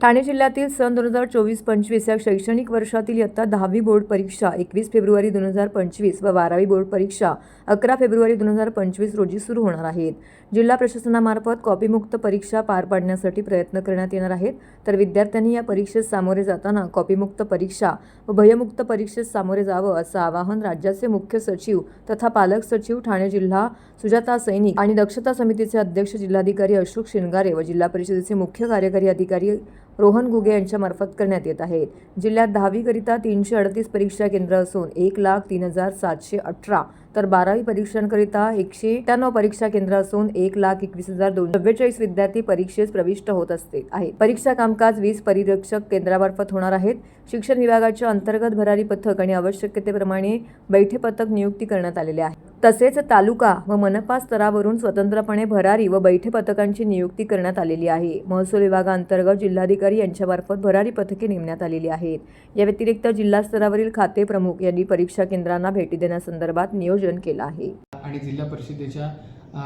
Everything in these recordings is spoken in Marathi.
ठाणे जिल्ह्यातील सन 2024-25 या शैक्षणिक वर्षातील इयत्ता 10वी बोर्ड परीक्षा 21 फेब्रुवारी 2025 व 12वी बोर्ड परीक्षा 11 फेब्रुवारी 2025 रोजी सुरू होणार आहेत. जिल्हा प्रशासनामार्फत कॉपीमुक्त परीक्षा पार पाडण्यासाठी प्रयत्न करण्यात येणार आहेत. तर विद्यार्थ्यांनी या परीक्षेस सामोरे जाताना कॉपीमुक्त परीक्षा व भयमुक्त परीक्षेस सामोरे जावं असं आवाहन राज्याचे मुख्य सचिव तथा पालक सचिव ठाणे जिल्हा सुजाता सैनिक आणि दक्षता समितीचे अध्यक्ष जिल्हाधिकारी अशोक शिनगारे व जिल्हा परिषदेचे मुख्य कार्यकारी अधिकारी रोहन घुगे यांच्यामार्फत करण्यात येत आहेत. जिल्ह्यात 10वी करिता 338 परीक्षा केंद्र असून 1,03,718 तर 12वी परीक्षांकरिता 191 परीक्षा केंद्र असून 1,21,244 विद्यार्थी परीक्षेस प्रविष्ट होत आहेत. परीक्षा कामकाज 20 परिरक्षक केंद्रामार्फत होणार आहेत. शिक्षण विभागाच्या अंतर्गत भरारी पथक आणि आवश्यकतेप्रमाणे बैठे पथक नियुक्ती करण्यात आलेले आहे. तसेच तालुका व मनपा स्तरावरून स्वतंत्रपणे भरारी व बैठे पथकांची नियुक्ती करण्यात आलेली आहे. महसूल विभागांतर्गत जिल्हाधिकारी यांच्यामार्फत भरारी पथके नेमण्यात आलेली आहेत. या व्यतिरिक्त जिल्हा स्तरावरील खाते प्रमुख यांनी परीक्षा केंद्रांना भेटी देण्यासंदर्भात नियोजन केलं आहे. आणि जिल्हा परिषदेच्या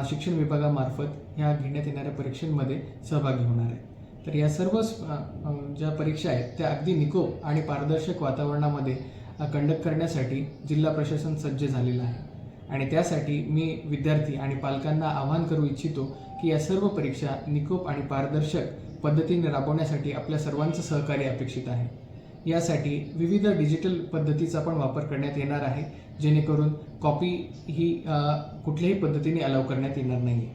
शिक्षण विभागामार्फत ह्या घेण्यात येणाऱ्या परीक्षांमध्ये सहभागी होणार आहे. तर या सर्व ज्या परीक्षा आहेत त्या अगदी निकोप आणि पारदर्शक वातावरणामध्ये कंडक्ट करण्यासाठी जिल्हा प्रशासन सज्ज झालेलं आहे. आणि त्यासाठी मी विद्यार्थी आणि पालकांना आवाहन करू इच्छितो की या सर्व परीक्षा निकोप आणि पारदर्शक पद्धतीने राबवण्यासाठी आपल्या सर्वांचं सहकार्य अपेक्षित आहे. यासाठी विविध डिजिटल पद्धतीचा पण वापर करण्यात येणार आहे, जेणेकरून कॉपी ही कुठल्याही पद्धतीने अलाव करण्यात येणार नाही.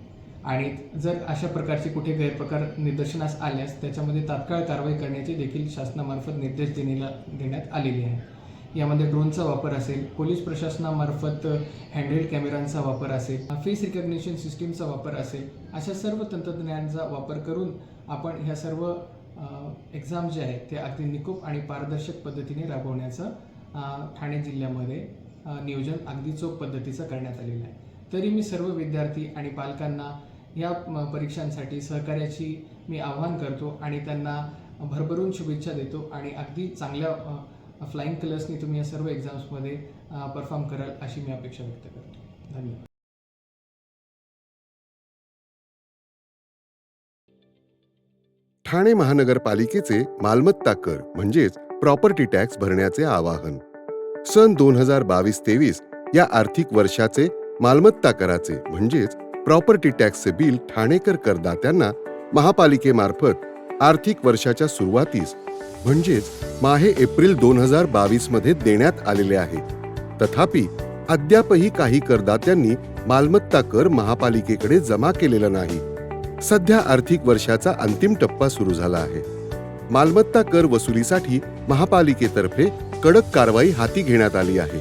आणि जर अशा प्रकारचे कुठे गैरप्रकार निदर्शनास आल्यास त्याच्यामध्ये तात्काळ कारवाई करण्याचे देखील शासनामार्फत निर्देश देण्यात आलेले आहे. यामध्ये ड्रोनचा वापर असेल, पोलीस प्रशासनामार्फत हँडहेल्ड कॅमेरांचा वापर असेल, फेस रिकग्निशन सिस्टीमचा वापर असेल, अशा सर्व तंत्रज्ञानाचा वापर करून आपण ह्या सर्व एक्झाम जे आहेत ते अगदी निकोप आणि पारदर्शक पद्धतीने राबवण्याचं ठाणे जिल्ह्यामध्ये नियोजन अगदी चोख पद्धतीचं करण्यात आलेलं आहे. तरी मी सर्व विद्यार्थी आणि पालकांना या परीक्षांसाठी सहकार्याची मी आवाहन करतो आणि त्यांना भरभरून शुभेच्छा देतो आणि अगदी चांगल्या फ्लाइंग कलर्सनी तुम्ही या सर्व एक्झाम्समध्ये परफॉर्म कराल अशी मी अपेक्षा व्यक्त करतो. धन्यवाद. ठाणे महानगरपालिकेचे मालमत्ता कर म्हणजेच प्रॉपर्टी टॅक्स भरण्याचे आवाहन. सन 2022-23 या आर्थिक वर्षाचे मालमत्ता कराचे म्हणजेच प्रॉपर्टी टॅक्सचे बिल ठाणेकर करदात्यांना महापालिकेमार्फत आर्थिक वर्षाच्या सुरुवातीस म्हणजेच माहे एप्रिल 2022 मध्ये देण्यात आलेले आहे. तथापि अद्यापही काही करदात्यांनी मालमत्ता कर महापालिकेकडे जमा केलेला नाही. सध्या आर्थिक वर्षाचा अंतिम टप्पा सुरू झाला आहे. मालमत्ता कर वसुलीसाठी महापालिकेतर्फे कडक कारवाई हाती घेण्यात आली आहे.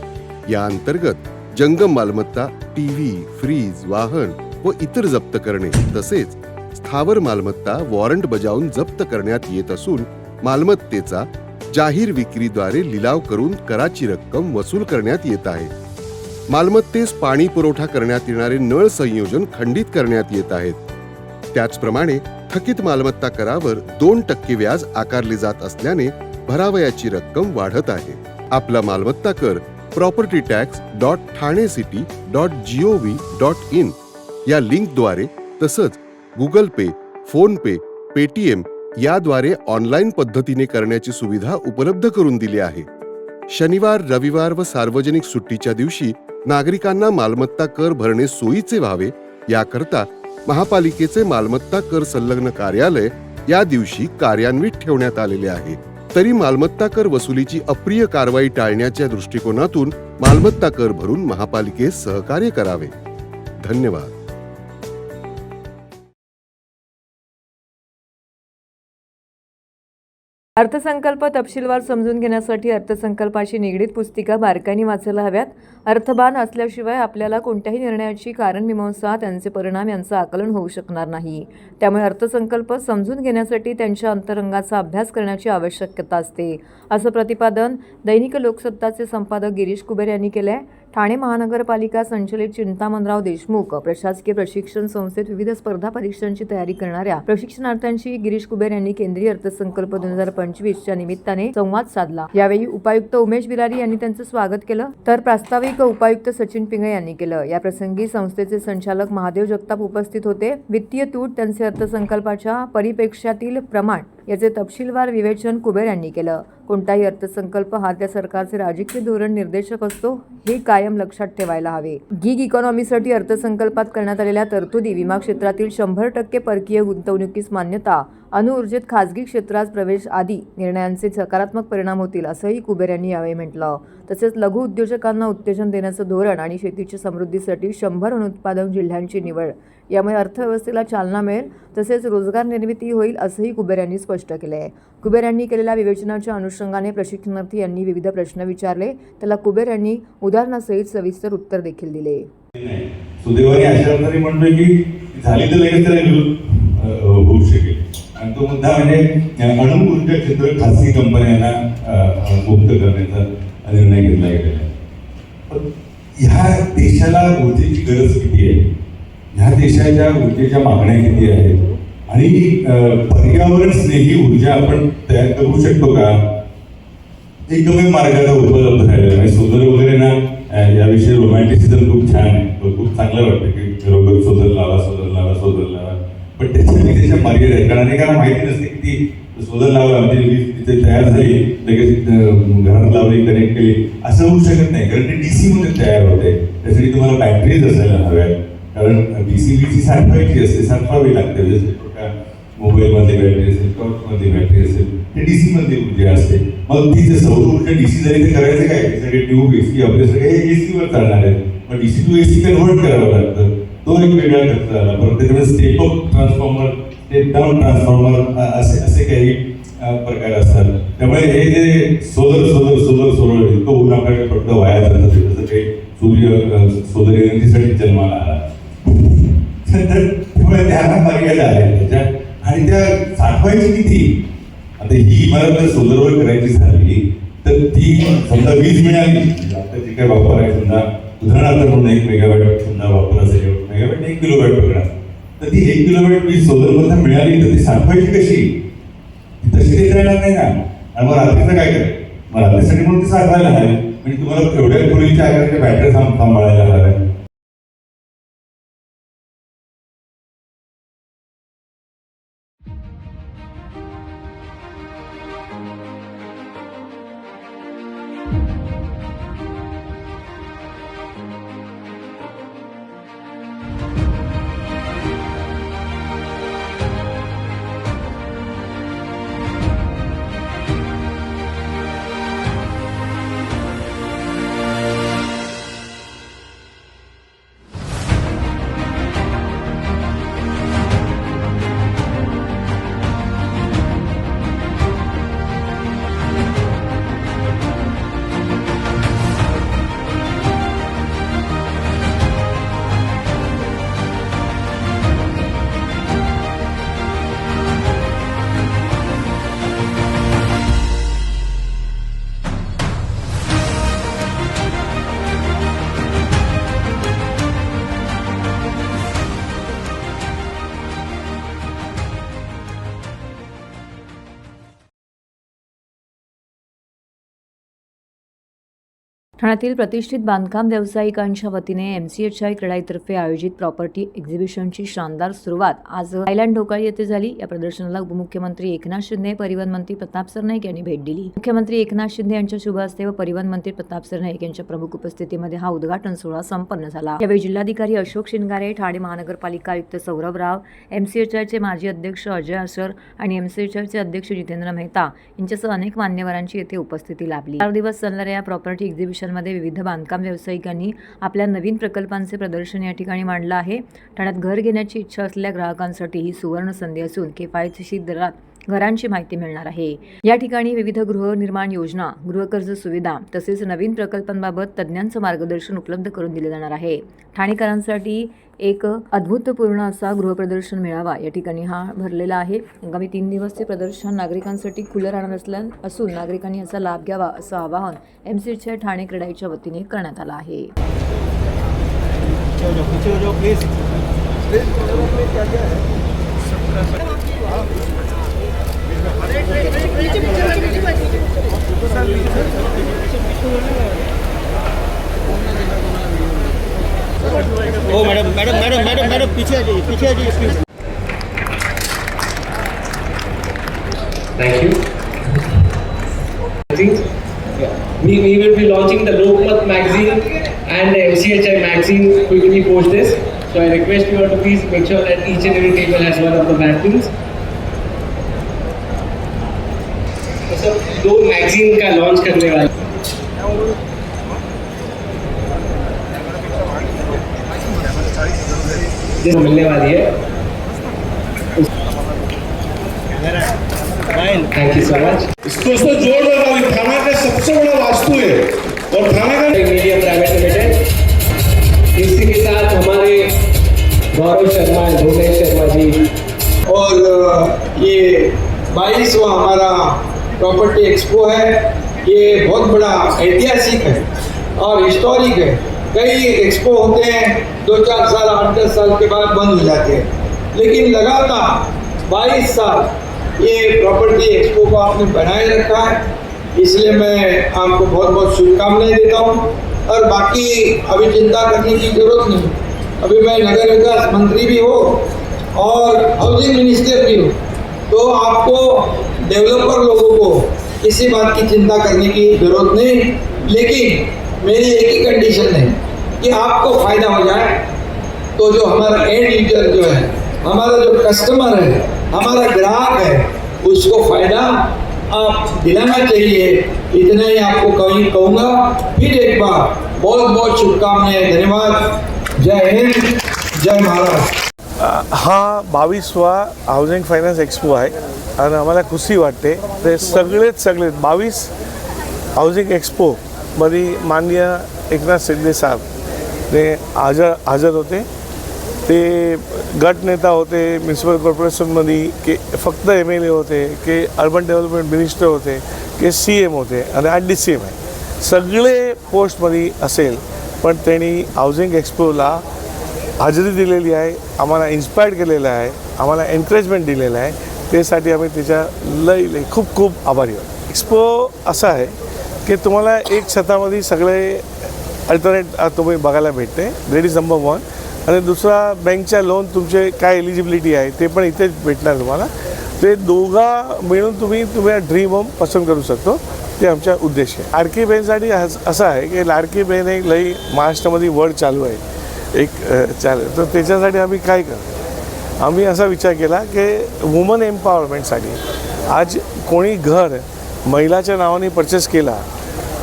या अंतर्गत जंगम मालमत्ता, टीव्ही, फ्रीज, वाहन व इतर जप्त करणे तसेच स्थावर मालमत्ता वॉरंट बजावून जप्त करण्यात येत असून मालमत्तेचा जाहीर विक्रीद्वारे लिलाव करून कराची रक्कम वसूल करण्यात येत आहे. मालमत्तेस पाणी पुरवठा करण्यात येणारे नळ संयोजन खंडित करण्यात येत आहेत. त्याचप्रमाणे थकीत मालमत्ता करावर 2% व्याज आकारले जात असल्याने भरावयाची रक्कम वाढत आहे. आपला मालमत्ता कर propertytax.thanecity.gov.in या लिंकद्वारे तसंच गुगल पे, फोन पे, पेटीएम याद्वारे ऑनलाईन पद्धतीने करण्याची सुविधा उपलब्ध करून दिली आहे. शनिवार, रविवार व सार्वजनिक सुट्टीच्या दिवशी नागरिकांना मालमत्ता कर भरणे सोयीचे व्हावे याकरता महापालिकेचे मालमत्ता कर संलग्न कार्यालय या दिवशी कार्यान्वित ठेवण्यात आलेले आहे. तरी मालमत्ता कर वसुलीची अप्रिय कारवाई टाळण्याच्या दृष्टिकोनातून मालमत्ता कर भरून महापालिकेस सहकार्य करावे. धन्यवाद. अर्थसंकल्प तपशीलवार समजून घेण्यासाठी अर्थसंकल्पाशी निगडीत पुस्तिका बारकाईने वाचायला हव्यात. अर्थभान असल्याशिवाय आपल्याला कोणत्याही निर्णयाची कारणमीमांसा, त्यांचे परिणाम यांचं आकलन होऊ शकणार नाही. त्यामुळे अर्थसंकल्प समजून घेण्यासाठी त्यांच्या अंतरंगाचा अभ्यास करण्याची आवश्यकता असते, असं प्रतिपादन दैनिक लोकसत्ताचे संपादक गिरीश कुबेर यांनी केलं आहे. ठाणे महानगरपालिका संचलित चिंतामणराव देशमुख प्रशासकीय प्रशिक्षण संस्थेत विविध स्पर्धा परीक्षांची तयारी करणाऱ्या प्रशिक्षणार्थ्यांशी गिरीश कुबेर यांनी केंद्रीय अर्थसंकल्प 2025च्या निमित्ताने संवाद साधला. यावेळी उपायुक्त उमेश बिरारी यांनी त्यांचं स्वागत केलं, तर प्रास्ताविक उपायुक्त सचिन पिंगळे यांनी केलं. या प्रसंगी संस्थेचे संचालक महादेव जगताप उपस्थित होते. वित्तीय तूट, त्यांचे अर्थसंकल्पाच्या परिप्रेक्ष्यातील प्रमाण याचे तपशीलवार विवेचन कुबेर यांनी केलं. कोणताही अर्थसंकल्प हा त्या सरकारचे राजकीय धोरण निर्देशक असतो हे कायम लक्षात ठेवायला हवे. गिग इकॉनॉमीसाठी अर्थसंकल्पात करण्यात आलेल्या तरतुदी, विमा क्षेत्रातील 100% परकीय गुंतवणुकीस मान्यता, अणुऊर्जेत खासगी क्षेत्रात प्रवेश आदी निर्णयांचे सकारात्मक परिणाम होतील असंही कुबेर यांनी यावेळी म्हटलं. तसेच लघु उद्योजकांना उत्तेजन देण्याचं धोरण आणि शेतीच्या समृद्धीसाठी 100 अनुत्पादक जिल्ह्यांची निवड यामुळे अर्थव्यवस्थेला चालना मिळेल तसेच रोजगार निर्मिती होईल असंही कुबेर यांनी स्पष्ट केले आहे. कुबेर यांनी केलेल्या विवेचनाच्या अनुषंगाने प्रशिक्षणार्थी यांनी विविध प्रश्न विचारले. त्याला कुबेर यांनी उदाहरणासहित सविस्तर उत्तर देखील दिले. सुदैवाने अशा प्रकारे म्हणतोय की झाली तर लगेच त्याला होऊ शकेल आणि तो मुद्दा म्हणजे अणुऊर्जा क्षेत्र खासगी कंपन्यांना मुक्त करण्याचा निर्णय घेतला गेलेला आहे. पण ह्या देशाला ऊर्जेची गरज किती आहे, ह्या देशाच्या ऊर्जेच्या मागण्या किती आहेत आणि पर्यावरण स्नेही ऊर्जा आपण तयार करू शकतो का, एकमेव मार्गाला उपलब्ध आहे. सोलर वगैरे ना याविषयी रोमॅन्टिसिझम खूप छान आहे, खूप चांगलं वाटतं की बरोबर सोलर लावा सोलर लावा सोलर लावा, पण त्याच्यासाठी त्याच्या मर्यादा आहेत. कारण अनेकांना माहिती नसते की ती सोलर लावला म्हणजे वीज तिथे तयार झाली लगेच घरात लावली कनेक्ट केली असं होऊ शकत नाही. कारण ते DC मध्ये तयार होते, त्यासाठी तुम्हाला बॅटरीज असायला हव्या. कारण DC वीज साठवायची असते, साठवावी लागते. जसे मोबाईलमध्ये बॅटरी असेल, टॉर्चमध्ये बॅटरी असेल, ते DC मध्ये ऊर्जा असते. मग ती जर सौर ऊर्जा DC झाली तर करायचं काय, त्यासाठी ट्यूब AC आपले सगळे AC वर चालणार आहे. मग DC to AC कन्व्हर्ट करावं लागतं, तो एक वेगळा खर्च आला. परत त्याच्यामध्ये step up transformer, step down transformer असे काही प्रकार असतात. त्यामुळे हे जे सोलर इतकं ऊन आपल्याकडे फक्त वाया जातं, जसं काही सोलर एनर्जीसाठी जन्माला आला. त्यामुळे त्याला मर्यादा आहे त्याच्या आणि त्या साठवायची किती. आता ही इमारत जर सोलरवर करायची झाली तर ती समजा वीज मिळाली, आता जे काही वापर आहे समजा उदाहरणार्थ म्हणून 1 मेगावॅट समजा वापर असेल, मेगावॅट 1 किलोवॅट पकडा, तर ती 1 किलोवॅट वीज सोलरमधून मिळाली तर ती साठवायची कशी, तशी देता येणार नाही ना. आणि मग रात्रीचं काय करायचं, मग रात्रीसाठी म्हणून ती साठवायला हवी. म्हणजे तुम्हाला एवढ्या पूर्वीच्या आकाराच्या बॅटऱ्या सांभाळायला हव्या. ठाण्यातील प्रतिष्ठित बांधकाम व्यावसायिकांच्या वतीने MCHI क्रेडाईतर्फे आयोजित प्रॉपर्टी एक्झिबिशनची शानदार सुरुवात आज आयलँड ढोकाळी येथे झाली. या प्रदर्शनाला उपमुख्यमंत्री एकनाथ शिंदे, परिवहन मंत्री प्रताप सरनाईक यांनी भेट दिली. मुख्यमंत्री एकनाथ शिंदे यांच्या शुभ हस्ते व परिवहन मंत्री प्रताप सरनाईक यांच्या प्रमुख उपस्थितीमध्ये हा उद्घाटन सोहळा संपन्न झाला. यावेळी जिल्हाधिकारी अशोक शिनगारे, ठाणे महानगरपालिका आयुक्त सौरभ राव, MCHIचे माजी अध्यक्ष अजय असर आणि MCHIचे अध्यक्ष जितेंद्र मेहता यांच्यासह अनेक मान्यवरांची येथे उपस्थिती लाभली. 4 दिवस चालणाऱ्या या प्रॉपर्टी एक्झिबिशन मध्ये विविध बांधकाम व्यावसायिकांनी आपल्या नवीन प्रकल्पांचे प्रदर्शन या ठिकाणी मांडलं आहे. ठाण्यात घर घेण्याची इच्छा असलेल्या ग्राहकांसाठी ही सुवर्ण संधी असून किफायतशीर दरात घरांची माहिती मिळणार आहे. या ठिकाणी विविध गृहनिर्माण योजना, गृहकर्ज सुविधा तसेच नवीन प्रकल्पांबाबत तज्ज्ञांचं मार्गदर्शन उपलब्ध करून दिले जाणार आहे. ठाणेकरांसाठी एक अद्भुतपूर्ण असा गृहप्रदर्शन मेळावा या ठिकाणी हा भरलेला आहे. आगामी 3 दिवसचे प्रदर्शन नागरिकांसाठी खुलं राहणार असून नागरिकांनी याचा लाभ घ्यावा असं आवाहन MCHI ठाणे क्रेडाईच्या वतीने करण्यात आलं आहे. ओ मैडम पीछे आ जाइए please. Thank you. We will be launching the Lokmat magazine and the MCHI magazine quickly post this. So I request you all to please make sure that each and every table has one of the magazines. तो सब दो मैगजीन का लॉन्च करने वाले जो मिलने वाली है. Thank you so much. दोस्तों जोड़ लगाओ, थाना का सबसे बड़ा वास्तु है और थाना का मीडिया प्राइवेट लिमिटेड. इसी के साथ हमारे गौरव शर्मा, भुवनेश शर्मा जी. और ये 22वां हमारा प्रॉपर्टी एक्सपो है. ये बहुत बड़ा ऐतिहासिक है और हिस्टोरिक है. कई एक्सपो होते हैं 2-4 साल 8-10 साल के बाद बंद हो जाते हैं, लेकिन लगातार 22 साल ये प्रॉपर्टी एक्सपो को आपने बनाए रखा है. इसलिए मैं आपको बहुत बहुत शुभकामनाएं देता हूँ. और बाकी अभी चिंता करने की जरूरत नहीं. अभी मैं नगर विकास मंत्री भी हूँ और हाउसिंग मिनिस्टर भी हूँ, तो आपको डेवलपर लोगों को किसी बात की चिंता करने की जरूरत नहीं. लेकिन मेरी एक ही कंडीशन है कि आपको फायदा हो जाए. तो जो हमारा एंड यूजर जो है, हमारा जो कस्टमर है, हमारा ग्राहक है, उसको फायदा आप दिलाना चाहिए. इतना ही आपको कहूँगा. फिर एक बार बहुत बहुत शुभकामनाएं. धन्यवाद. जय हिंद, जय महाराष्ट्र. हा 22वा हाऊसिंग फायनान्स एक्सपो आहे आणि आम्हाला खुशी वाटते. ते सगळे 22 हाऊसिंग एक्सपोमध्ये माननीय एकनाथ शिंदे साहेब ते हजर होते. ते गट नेता होते म्युन्सिपल कॉर्पोरेशनमध्ये, की फक्त MLA होते, की अर्बन डेव्हलपमेंट मिनिस्टर होते, की CM होते आणि DCM आहे. सगळे पोस्टमध्ये असेल, पण त्यांनी हाऊसिंग एक्सपोला हजेरी दिलेली आहे. आम्हाला इन्स्पायर्ड केलेलं आहे, आम्हाला एनकरेजमेंट दिलेलं आहे. त्यासाठी आम्ही त्याच्या लई खूप खूप आभारी आहोत. एक्सपो असा आहे की तुम्हाला एक छतामध्ये सगळे अल्टरनेट तुम्ही बघायला भेटते. That is number 1. आणि दुसरा, बँकच्या लोन तुमचे काय एलिजिबिलिटी आहे ते पण इथेच भेटणार तुम्हाला. ते दोघा मिळून तुम्ही ड्रीम होम पसंत करू शकतो. ते आमचा उद्देश आहे. लाडकी बहीणसाठी असं आहे की लाडकी बहीण एक लई महाराष्ट्रामध्ये वर्ड चालू आहे, एक तर त्याच्यासाठी आम्ही काय करतो, आम्ही असा विचार केला की वुमन एम्पॉवरमेंटसाठी आज कोणी घर महिलाच्या नावाने परचेस केला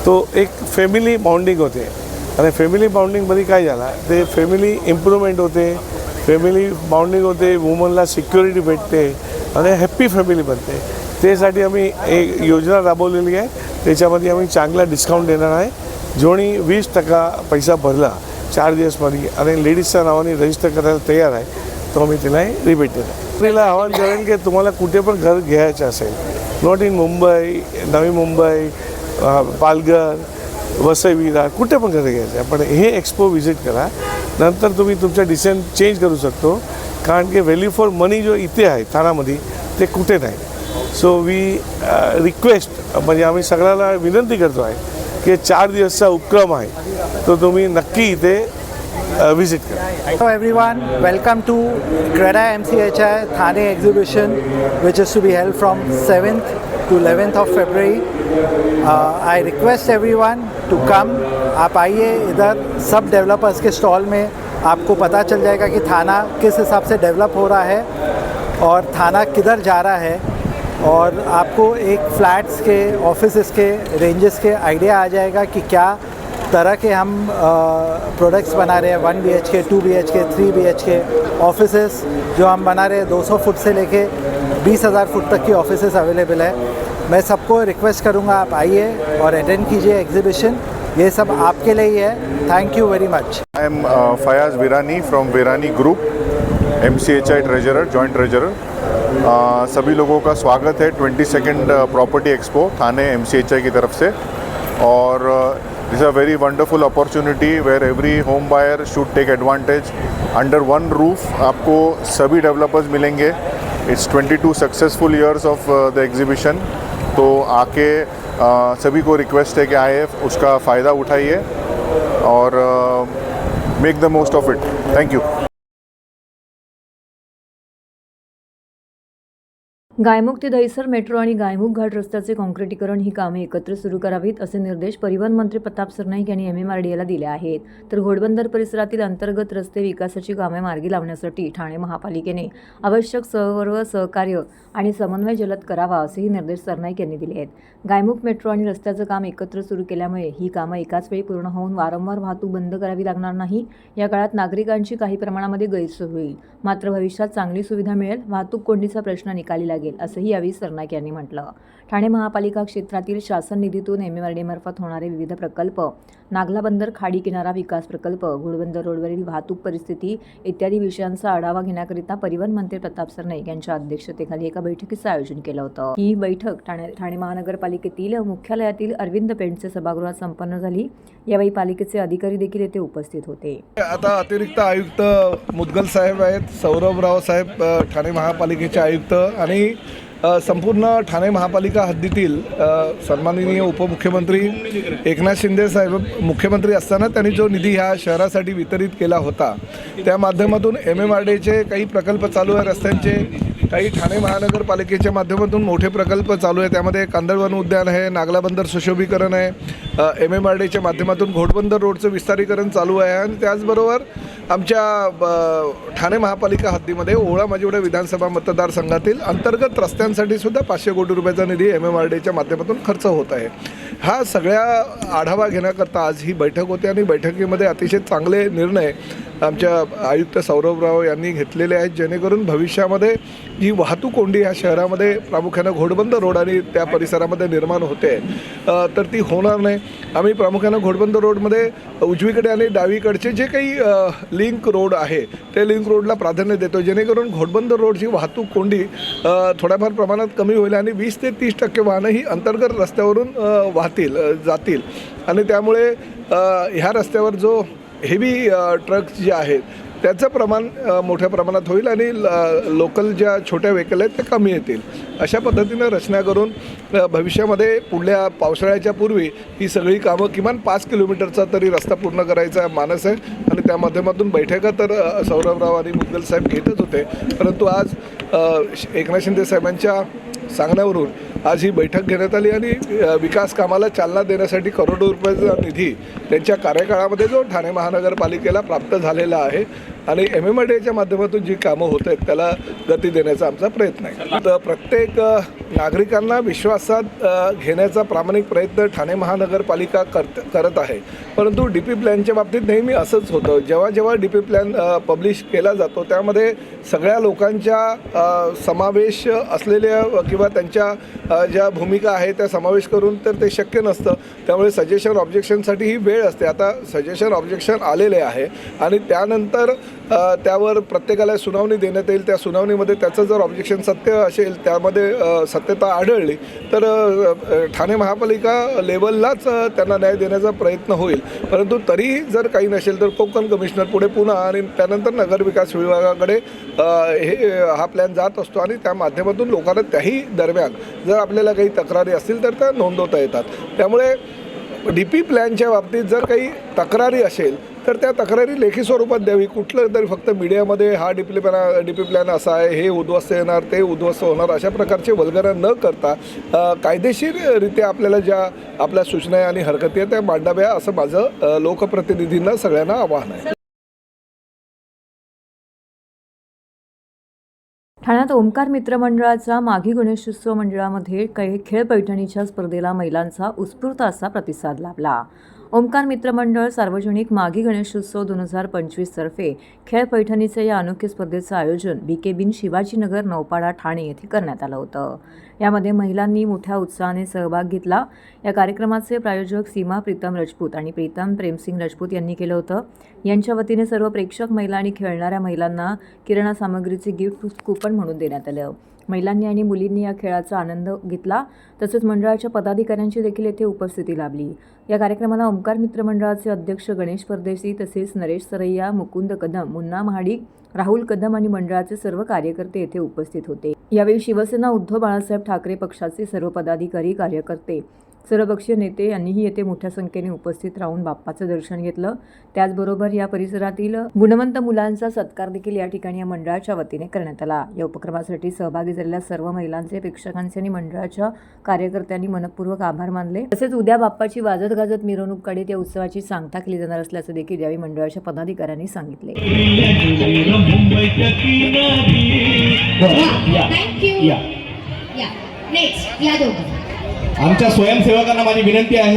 तो एक फॅमिली बॉन्डिंग होते. आणि फॅमिली बॉन्डिंगमध्ये काय झाला, ते फॅमिली इम्प्रूव्हमेंट होते, फॅमिली बॉन्डिंग होते, वुमनला सिक्युरिटी भेटते आणि हॅप्पी फॅमिली बनते. त्यासाठी आम्ही एक योजना राबवलेली आहे. त्याच्यामध्ये आम्ही चांगला डिस्काउंट देणार आहे. जोणी 20% पैसा भरला 4 दिवसमध्ये आणि लेडीजच्या नावाने रजिस्टर करायला तयार आहे, तो आम्ही तिला रिबेट देणार. तिला आव्हान करेन की तुम्हाला कुठे पण घर घ्यायचं असेल, नॉट इन मुंबई, नवी मुंबई, पालघर, वसई विरार, कुठे पण घर घ्यायचं आहे, पण हे एक्सपो व्हिजिट करा. नंतर तुम्ही तुमचा डिसिजन चेंज करू शकतो. कारण की व्हॅल्यू फॉर मनी जो इथे आहे ठाण्यामध्ये ते कुठे नाही. सो वी रिक्वेस्ट, म्हणजे आम्ही सगळ्याला विनंती करतो आहे की 4 दिवसचा उपक्रम आहे, तो तुम्ही नक्की इथे विजिट करा. Hello everyone, welcome to CREDA MCHI Thane exhibition, which is to be held from 7th to 11th of February. I request everyone to come. आप आइए इधर. सब डेवलपर्स के स्टॉल में आपको पता चल जाएगा कि थाना किस हिसाब से डेवलप हो रहा है और थाना किधर जा रहा है, और आपको एक फ्लैट्स के, ऑफिसेस के, रेंजेस के आइडिया आ जाएगा कि क्या तरह के हम प्रोडक्ट्स बना रहे हैं. 1 BHK, 2 BHK, 3 BHK ऑफिसेस जो हम बना रहे हैं. 200 फुट से लेके 20,000 फुट तक की ऑफिसेस अवेलेबल है. मैं सबको रिक्वेस्ट करूंगा आप आइए और अटेंड कीजिए एग्जीबिशन. ये सब आपके लिए ही है. Thank you very much. I am Fayaz Virani from Virani Group, MCHI treasurer, joint treasurer. सभी लोगों का स्वागत है 22nd प्रॉपर्टी एक्सपो थाने MCHI की तरफ से. और this a very wonderful opportunity where every home buyer should take advantage. Under one roof आपको सभी डेवलपर्स मिलेंगे. It's 22 successful years of the exhibition. तो आके सभी को रिक्वेस्ट है कि आए, उसका फ़ायदा उठाइए और make the most of it. Thank you. Gaimukh ते दहिसर मेट्रो आणि गायमुख घाट रस्त्याचे काँक्रिटीकरण ही कामे एकत्र सुरू करावीत असे निर्देश परिवहन मंत्री प्रताप सरनाईक यांनी MMRDAला दिले आहेत. तर घोडबंदर परिसरातील अंतर्गत रस्ते विकासाची कामे मार्गी लावण्यासाठी ठाणे महापालिकेने आवश्यक सर्व सहकार्य आणि समन्वय जलद करावा असेही निर्देश सरनाईक यांनी दिले आहेत. गायमुख मेट्रो आणि रस्त्याचं काम एकत्र सुरू केल्यामुळे ही कामं एकाच वेळी पूर्ण होऊन वारंवार वाहतूक बंद करावी लागणार नाही. या काळात नागरिकांची काही प्रमाणामध्ये गैरसोय होईल, मात्र भविष्यात चांगली सुविधा मिळेल, वाहतूक कोंडीचा प्रश्न निकाली लागेल असंही यावेळी सरनाईक यांनी म्हटलं. ठाणे महापालिका क्षेत्रातील शासन निधीतून MMRDA मार्फत होणारे विविध प्रकल्प, नागला बंदर खाडी किनारा विकास प्रकल्प, घोडबंदर रोडवरील वाहतूक परिस्थिती इत्यादी विषयांचा आढावा घेण्याकरिता परिवहन मंत्री प्रताप सरनाईक यांच्या अध्यक्षतेखाली एका बैठकीचं आयोजन केलं होतं. ही बैठक ठाणे महानगरपालिकेतील मुख्यालयातील अरविंद पेंटचे सभागृहात संपन्न झाली. यावेळी पालिकेचे अधिकारी देखील येथे उपस्थित होते. आता अतिरिक्त आयुक्त मुदगल साहेब आहेत, सौरभराव साहेब ठाणे महापालिकेचे आयुक्त आणि संपूर्ण ठाणे महापालिका हद्दीतील सन्माननीय उपमुख्यमंत्री एकनाथ शिंदे साहेब मुख्यमंत्री असताना त्यांनी जो निधी ह्या शहरासाठी वितरित केला होता, त्या माध्यमातून MMRDAचे काही प्रकल्प चालू आहे, रस्त्यांचे काही ठाणे महानगरपालिकेच्या माध्यमातून मोठे प्रकल्प चालू आहे. त्यामध्ये कांदळवन उद्यान आहे, नागला बंदर सुशोभीकरण आहे, MMRDAच्या माध्यमातून घोडबंदर रोडचं विस्तारीकरण चालू आहे आणि त्याचबरोबर आमच्या ठाणे महापालिका हद्दीमध्ये ओळा माजिवडा विधानसभा मतदारसंघातील अंतर्गत रस्त्यांसाठी सुद्धा 500 कोटी रुपयाचा निधी MMRDAच्या माध्यमातून खर्च होत आहे. हा सगळ्या आढावा घेण्याकरता आज ही बैठक होती आणि बैठकीमध्ये अतिशय चांगले निर्णय आमच्या आयुक्त सौरभराव यांनी घेतलेले आहेत, जेणेकरून भविष्यामध्ये जी वाहतूक कोंडी ह्या शहरामध्ये प्रामुख्यानं घोडबंदर रोड आणि त्या परिसरामध्ये निर्माण होते तर ती होणार नाही. आम्ही प्रामुख्यानं घोडबंदर रोडमध्ये उजवीकडे आणि डावीकडचे जे काही लिंक रोड आहे ते लिंक रोडला प्राधान्य देतो, जेणेकरून घोडबंदर रोडची वाहतूक कोंडी थोड्याफार प्रमाणात कमी होईल आणि 20 ते 30% वाहनं ही अंतर्गत रस्त्यावरून जातील आणि त्यामुळे ह्या रस्त्यावर जो हेवी ट्रक्स जे आहेत त्याचं प्रमाण मोठ्या प्रमाणात होईल आणि लोकल ज्या छोट्या व्हेकल आहेत ते कमी येतील. अशा पद्धतीनं रचना करून भविष्यामध्ये पुढल्या पावसाळ्याच्या पूर्वी ही सगळी कामं किमान 5 किलोमीटरचा तरी रस्ता पूर्ण करायचा मानस आहे आणि त्या माध्यमातून बैठका तर सौरभराव आणि मुदगल साहेब घेतच होते, परंतु आज एकनाथ शिंदे साहेबांच्या सांगण्यावरून आज ही बैठक घेण्यात आली आणि विकास कामाला चालना देण्यासाठी करोडो रुपयाचा निधी त्यांच्या कार्यकाळामध्ये जो ठाणे महानगरपालिकेला प्राप्त झालेला आहे आणि MMRDAच्या माध्यमातून जी कामं होत आहेत त्याला गती देण्याचा आमचा प्रयत्न आहे. तर प्रत्येक नागरिकांना विश्वासात घेण्याचा प्रामाणिक प्रयत्न ठाणे महानगरपालिका करत आहे, परंतु DP प्लॅनच्या बाबतीत नेहमी असंच होतं. जेव्हा DP प्लॅन पब्लिश केला जातो त्यामध्ये सगळ्या लोकांच्या समावेश असलेल्या किंवा त्यांच्या ज्या भूमिका आहे त्या समावेश करून तर ते शक्य नसतं. त्यामुळे सजेशन ऑब्जेक्शनसाठी ही वेळ असते. आता सजेशन ऑब्जेक्शन आलेले आहे आणि त्यानंतर त्यावर प्रत्येकाला सुनावणी देण्यात येईल. त्या सुनावणीमध्ये त्याचं जर ऑब्जेक्शन सत्य असेल, त्यामध्ये सत्यता आढळली तर ठाणे महापालिका लेवललाच त्यांना न्याय देण्याचा प्रयत्न होईल. परंतु तरीही जर काही नसेल तर कोकण कमिशनर पुढे पुन्हा आणि त्यानंतर नगरविकास विभागाकडे हा प्लॅन जात असतो आणि त्या माध्यमातून लोकांना त्याही दरम्यान जर आपल्याला काही तक्रारी असतील तर त्या नोंदवता येतात. त्यामुळे DP प्लॅनच्या बाबतीत जर काही तक्रारी असेल तर त्या तक्रारी लेखी स्वरूपात द्यावी. कुठलं तरी फक्त मीडियामध्ये हा DP प्लॅन असा आहे, हे उद्ध्वस्त येणार, ते उद्ध्वस्त होणार अशा प्रकारचे वल्गना न करता कायदेशीररित्या आपल्याला ज्या आपल्या सूचना आणि हरकती आहेत त्या मांडाव्या असं माझं लोकप्रतिनिधींना सगळ्यांना आवाहन आहे. ठाण्यात ओंकार मित्र मंडळाच्या माघी गणेशोत्सव मंडळामध्ये खेळ पैठणीच्या स्पर्धेला महिलांचा उत्स्फूर्त असा प्रतिसाद लाभला. ओंकार मित्र मंडळ सार्वजनिक माघी गणेशोत्सव 2025 तर्फे खेळ पैठणीचे या अनोख्या स्पर्धेचं आयोजन BK शिवाजीनगर नौपाडा ठाणे येथे करण्यात आलं होतं. यामध्ये महिलांनी मोठ्या उत्साहाने सहभाग घेतला. या कार्यक्रमाचे प्रायोजक सीमा प्रीतम राजपूत आणि प्रीतम प्रेमसिंग राजपूत यांनी केलं होतं. यांच्या वतीने सर्व प्रेक्षक महिला आणि खेळणाऱ्या महिलांना किराणा सामग्रीचे गिफ्ट कुपन म्हणून देण्यात आलं. महिलांनी आणि मुलींनी या खेळाचा आनंद घेतला. तसेच मंडळाच्या पदाधिकाऱ्यांची देखील येथे उपस्थिती लाभली. या कार्यक्रमाला ओंकार मित्र मंडळाचे अध्यक्ष गणेश परदेशी तसेच नरेश सरैया, मुकुंद कदम, मुन्ना महाडिक, राहुल कदम आणि मंडळाचे सर्व कार्यकर्ते येथे उपस्थित होते. यावेळी शिवसेना उद्धव बाळासाहेब ठाकरे पक्षाचे सर्व पदाधिकारी, कार्यकर्ते सर्वपक्षीय नेते यांनीही येथे मोठ्या संख्येने उपस्थित राहून बाप्पाचं दर्शन घेतलं. त्याचबरोबर या परिसरातील गुणवंत मुलांचा सत्कार देखील या ठिकाणी या मंडळाच्या वतीने करण्यात आला. या उपक्रमासाठी सहभागी झालेल्या सर्व महिलांचे, प्रेक्षकांचे आणि मंडळाच्या कार्यकर्त्यांनी मनपूर्वक आभार मानले. तसेच उद्या बाप्पाची वाजत गाजत मिरवणूक काढीत या उत्सवाची सांगता केली जाणार असल्याचं देखील यावेळी मंडळाच्या पदाधिकाऱ्यांनी सांगितले. नेक्स्ट या दोघं आमच्या स्वयंसेवकांना माझी विनंती आहे.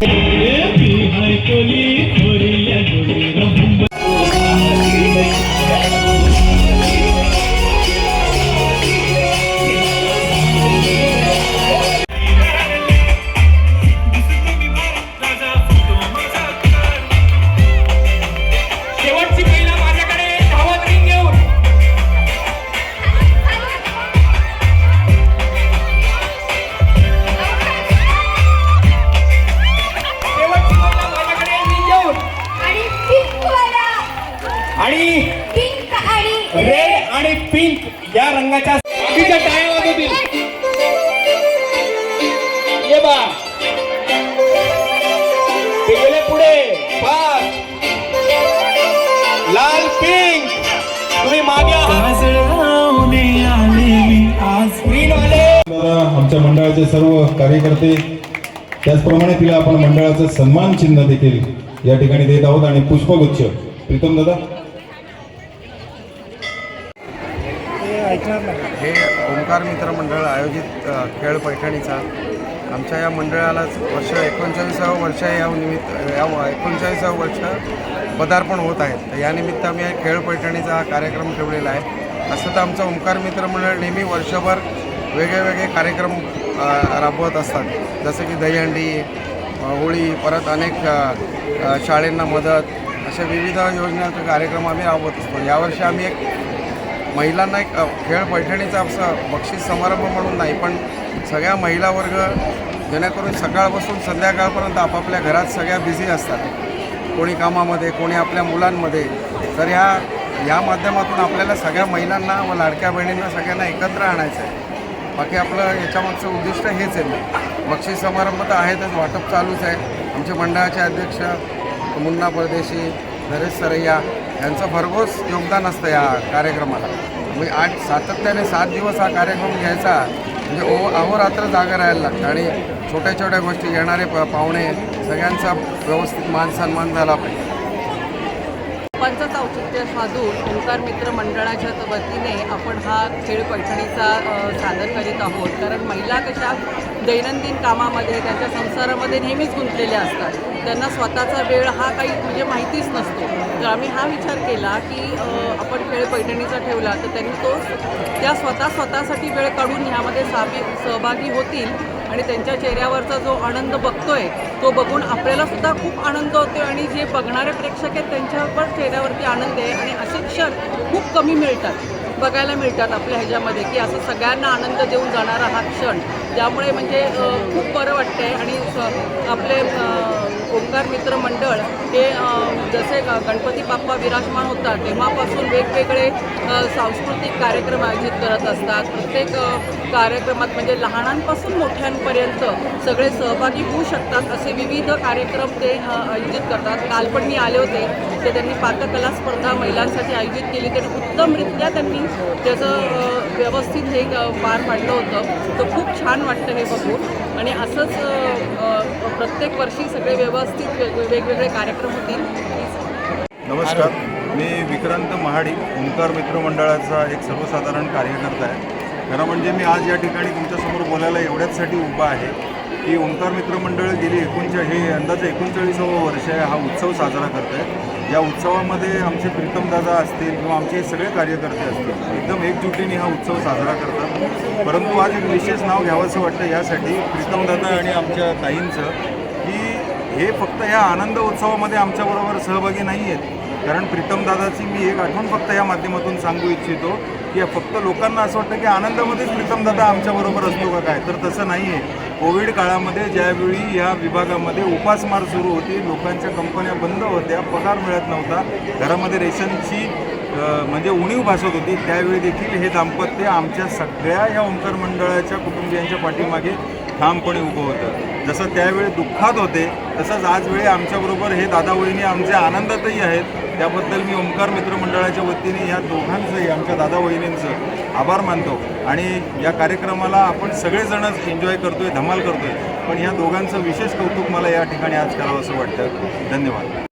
शेवटची महिला माझ्याकडे धावत रिंग घेऊन. शेवटची महिला माझ्याकडे रिंग घेऊन. आणि पिंक वाला आणि पिंक आणि रेड आणि पिंक या रंगाच्या बाकीच्या टाळ्या वाजवतील. ये बा ते गेले पुढे. बस लाल पिंक तुम्ही मागे आहात. ग्रीन वाले आमच्या मंडळाचे सर्व कार्यकर्ते, त्याचप्रमाणे तिला आपण मंडळाचं सन्मान चिन्ह देखील या ठिकाणी देत आहोत आणि पुष्पगुच्छ. प्रीतम दादा, हे ओंकार मित्र मंडळ आयोजित खेळ पैठणीचा आमच्या या मंडळालाच वर्ष 39वं वर्ष या 39वं वर्ष पदार्पण होत आहे. तर यानिमित्त आम्ही खेळ पैठणीचा हा कार्यक्रम ठेवलेला आहे. असं तर आमचं ओंकार मित्र मंडळ नेहमी वर्षभर वेगळे कार्यक्रम राबवत असतात, जसं की दहीहंडी, होळी, परत अनेक शाळेंना मदत, अशा विविध योजनांचे कार्यक्रम आम्ही राबवत असतो. यावर्षी आम्ही एक महिलांना एक खेळ पैठणीचा असं बक्षीस समारंभ म्हणून नाही, पण सगळ्या महिला वर्ग जेणेकरून सकाळपासून संध्याकाळपर्यंत आपापल्या घरात सगळ्या बिझी असतात, कोणी कामामध्ये, कोणी आपल्या मुलांमध्ये. तर या माध्यमातून आपल्याला सगळ्या महिलांना व लाडक्या बहिणींना सगळ्यांना एकत्र आणायचं आहे. बाकी आपलं याच्यामागचं उद्दिष्ट हेच आहे. बक्षीस समारंभ तर आहेतच, वाटप चालूच आहे. आमचे मंडळाचे अध्यक्ष मुन्ना परदेशी, नरेश सरैया यांचं भरघोस योगदान असतं या कार्यक्रमाला. म्हणजे सातत्याने 7 दिवस हा कार्यक्रम घ्यायचा म्हणजे अहोरात्र जागा राहायला लागतं आणि छोट्या छोट्या गोष्टी, येणारे पाहुणे सगळ्यांचा व्यवस्थित मान सन्मान झाला पाहिजे. बाप्पांचं औचित्य साधून ओंकार मित्र मंडळाच्या वतीने आपण हा खेळ पैठणीचा सादर करीत आहोत. कारण महिला कशा दैनंदिन कामामध्ये, त्यांच्या संसारामध्ये नेहमीच गुंतलेल्या असतात. त्यांना स्वतःचा वेळ हा काही म्हणजे माहितीच नसतो. तर आम्ही हा विचार केला की आपण खेळ पैठणीचा ठेवला तर त्यांनी त्या स्वतःसाठी वेळ काढून ह्यामध्ये सहभागी होतील आणि त्यांच्या चेहऱ्यावरचा जो आनंद बघतोय तो बघून आपल्यालासुद्धा खूप आनंद होतो आणि जे बघणारे प्रेक्षक आहेत त्यांच्या पण चेहऱ्यावरती आनंद आहे. आणि असे क्षण खूप कमी बघायला मिळतात आपल्या ह्याच्यामध्ये, की असं सगळ्यांना आनंद देऊन जाणारा हा क्षण, त्यामुळे म्हणजे खूप बरं वाटतं आहे. आणि आपले ओंकार मित्र मंडळ हे जसे गणपती बाप्पा विराजमान होतात तेव्हापासून वेगवेगळे सांस्कृतिक कार्यक्रम आयोजित करत असतात. प्रत्येक कार्यक्रमात म्हणजे लहानांपासून मोठ्यांपर्यंत सगळे सहभागी होऊ शकतात असे विविध कार्यक्रम ते आयोजित करतात. काल पण मी आले होते, तर त्यांनी पाककला स्पर्धा महिलांसाठी आयोजित केली. त्यांनी उत्तमरित्या त्यांनी त्याचं व्यवस्थित हे पार पाडलं होतं. तर खूप छान वाटतं हे बघून. आणि असंच प्रत्येक वर्षी सगळे व्यवस्थित वेगवेगळे कार्यक्रम होतील. नमस्कार, मी विक्रांत महाडी, ओंकार मित्र मंडळाचा एक सर्वसाधारण कार्यकर्ता आहे. खरं म्हणजे मी आज या ठिकाणी तुमच्यासमोर बोलायला एवढ्याचसाठी उभा आहे की ओंकार मित्र मंडळ गेली हे अंदाजे 39वं वर्ष आहे हा उत्सव साजरा करत आहे. या उत्सवामध्ये आमचे प्रीतमदादा असतील किंवा आमचे सगळे कार्यकर्ते असतील एकदम एकजुटीने हा उत्सव साजरा करतात. परंतु आज एक विशेष नाव घ्यावंसं वाटतं यासाठी प्रीतमदादा आणि आमच्या ताईंचं, की हे फक्त ह्या आनंद उत्सवामध्ये आमच्याबरोबर सहभागी नाही आहेत. कारण प्रीतमदादाची मी एक आठवण फक्त या माध्यमातून सांगू इच्छितो की फक्त लोकांना असं वाटतं की आनंदामध्येच प्रीतमदादा आमच्याबरोबर असतो का काय, तर तसं नाही आहे. कोविड काळामध्ये ज्यावेळी या विभागामध्ये उपासमार सुरू होती, लोकांच्या कंपन्या बंद होत्या, पगार मिळत नव्हता, घरामध्ये रेशनची म्हणजे उणीव भासत होती, त्यावेळी देखील हे दाम्पत्य आमच्या सगळ्या या ओंकार मंडळाच्या कुटुंबियांच्या पाठीमागे ठामपणे उभं होतं. जसं त्यावेळी दुःखात होते तसंच आज वेळी आमच्याबरोबर हे दादा वहिनी आमचे आनंदातही आहेत. त्याबद्दल मी ओंकार मित्र मंडळाच्या वतीने या दोघांचंही आमच्या दादा वहिनींचं आभार मानतो. आणि या कार्यक्रमाला आपण सगळेजणच एन्जॉय करतोय, धमाल करतोय, पण या दोघांचं विशेष कौतुक मला या ठिकाणी आज करावं असं वाटतं. धन्यवाद.